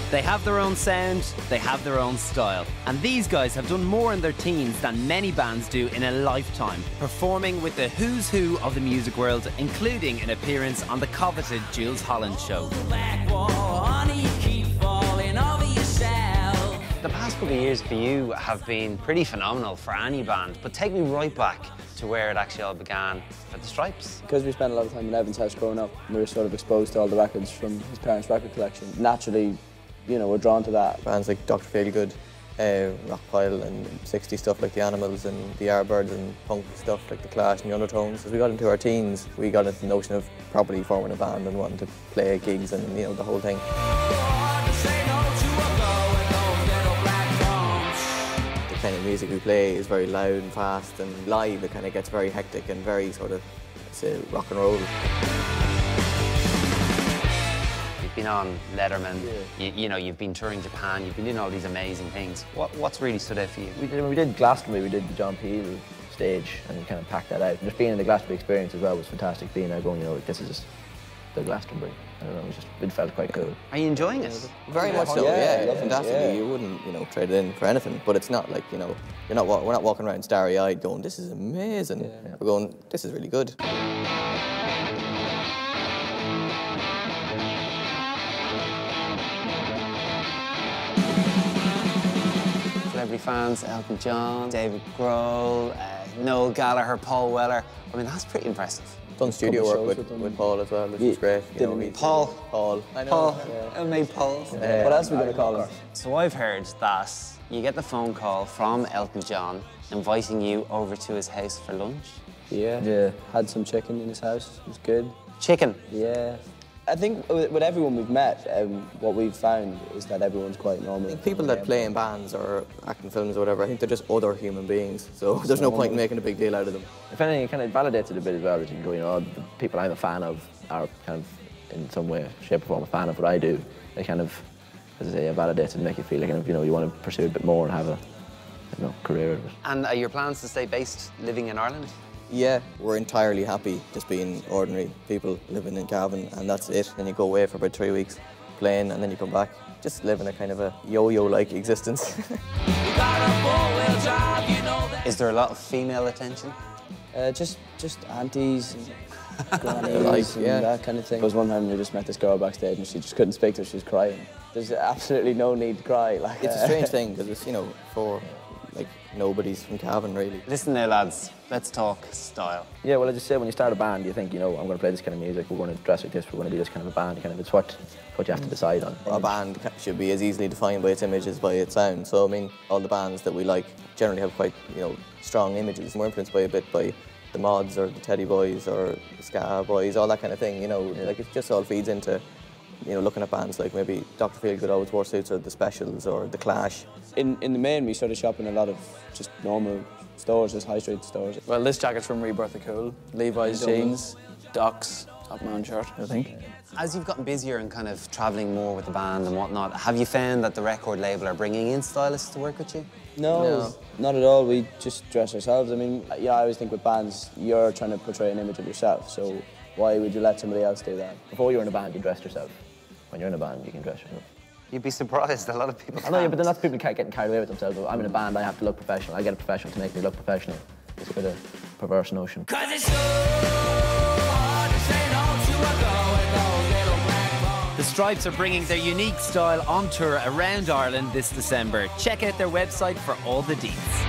They have their own sound, they have their own style. And these guys have done more in their teens than many bands do in a lifetime, performing with the who's who of the music world, including an appearance on the coveted Jules Holland show. The past couple of years for you have been pretty phenomenal for any band, but take me right back to where it actually all began for the Strypes. Because we spent a lot of time in Evan's house growing up, we were sort of exposed to all the records from his parents' record collection. Naturally, you know, we're drawn to that. Bands like Dr. Feelgood, Rockpile and 60 stuff like the Animals and the Yardbirds and punk stuff like the Clash and the Undertones. As we got into our teens, we got into the notion of properly forming a band and wanting to play gigs and, you know, the whole thing. The kind of music we play is very loud and fast, and live it kind of gets very hectic and very sort of, say, rock and roll. You've been on Letterman, you know, you've been touring Japan, you've been doing all these amazing things. What's really stood out for you? We did Glastonbury, we did the John Peel stage, and we kind of packed that out. And just being in the Glastonbury experience as well was fantastic, being there going, you know, this is just the Glastonbury. I don't know, it felt quite cool. Are you enjoying it? Very much so, yeah, fantastically. You wouldn't, you know, trade it in for anything, but it's not like, you know, we're not walking around starry-eyed going, this is amazing. Yeah. We're going, this is really good. Celebrity fans, Elton John, David Grohl, Noel Gallagher, Paul Weller. I mean, that's pretty impressive. Done studio work with Paul as well, which is great. You know, Paul. I know. Paul. I made Paul. What else are we going to call him? So I've heard that you get the phone call from Elton John inviting you over to his house for lunch. Yeah. Had some chicken in his house. It was good. Chicken? Yeah. I think with everyone we've met, what we've found is that everyone's quite normal. I think people that play in bands or act in films or whatever, I think they're just other human beings, so there's no point in making a big deal out of them. If anything, it kind of validates it a bit as well, that you can go, you know, the people I'm a fan of are kind of, in some way, shape or form, a fan of what I do. They kind of, as I say, validate it and make you feel like, you know, you want to pursue a bit more and have a, you know, career of it. And are your plans to stay based, living in Ireland? Yeah, we're entirely happy just being ordinary people living in Cavan, and that's it. Then you go away for about 3 weeks playing, and then you come back, just living a kind of a yo-yo-like existence. Is there a lot of female attention? Just aunties and grannies and that kind of thing. There was one time we just met this girl backstage and she just couldn't speak to her, she was crying. There's absolutely no need to cry. Like, it's a strange thing, because it's, you know, for like nobody's from Cavan really. Listen there, lads, let's talk style. Yeah, well, as I say, when you start a band, you think, you know, I'm going to play this kind of music, we're going to dress like this, we're going to be this kind of a band. Kind of, it's what you have to decide on. A band should be as easily defined by its image as by its sound. So I mean, all the bands that we like generally have quite, you know, strong images. We're influenced by a bit by the Mods or the Teddy Boys or the Ska Boys, all that kind of thing. You know, like it just all feeds into, you know, looking at bands like maybe Dr. Feelgood always wore suits, or the Specials or the Clash. In the main, we started shopping a lot of just normal stores, just high street stores. Well, this jacket's from Rebirth of Cool, Levi's jeans, Docs, top man shirt, I think. As you've gotten busier and kind of travelling more with the band and whatnot, have you found that the record label are bringing in stylists to work with you? No, not at all. We just dress ourselves. I mean, yeah, I always think with bands, you're trying to portray an image of yourself, so why would you let somebody else do that? Before you were in a band, you dressed yourself. When you're in a band, you can dress yourself. You'd be surprised, a lot of people I know, yeah, but then lots of people getting carried away with themselves. I'm in a band, I have to look professional. I get a professional to make me look professional. It's a bit of a perverse notion. The Strypes are bringing their unique style on tour around Ireland this December. Check out their website for all the deets.